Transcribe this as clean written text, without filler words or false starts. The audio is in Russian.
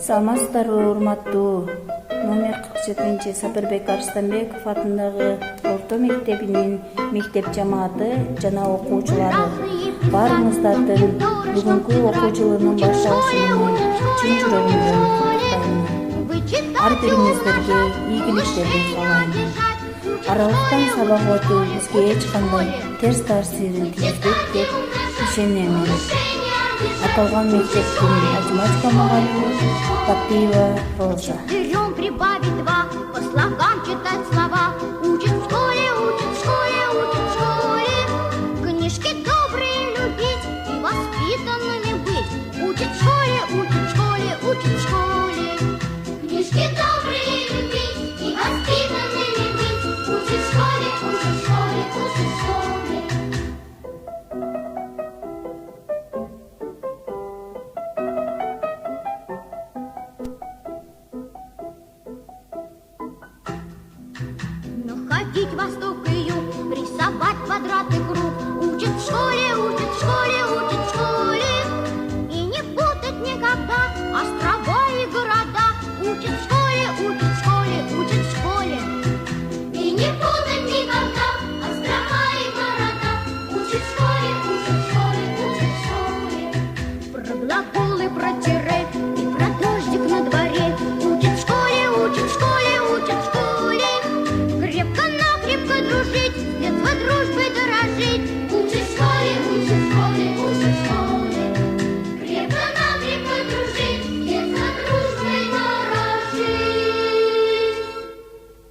Саламатсыздарбы, урматтуу номер 47 Сапырбек Арыстанбеков атындагы орто мектебинин мектеп жамааты жана окуучулары баарыңыздардын бүгүнкү окуу жылынын башталышы менен чын жүрөгүмдөн куттуктайм. Ар бириңиздерге ийгиликтерди каалайм. Аралыктан сабак өтүү бизге эч кандай терс таасирин тийгизбейт деп ишенем. Аталган мектептин Ажмачка мугалими Папиева Роза. Берем прибавить два, по слогам читать слова. Учат в школе, учат в школе, учат в школе. Книжки добрые любить и воспитанными быть. Учат в школе, учат в школе, учат в школе. Книжки добрые любить и воспитанными быть. Учат в школе, учат в школе, учат в школе. Ходить восток и юг, рисовать квадрат и круг. Учат в школе, учат в школе, учат в школе. И не путать никогда острова и города. Учат в школе, учат в школе, учат в школе. И не путать никогда острова и города. Учат в школе, учат в школе, учат в школе. Про глаголы, про тире и про дождик на дворе. Учат в школе, учат в школе, учат в школе. Крепко-накрепко дружить, с детства дружбы дорожить.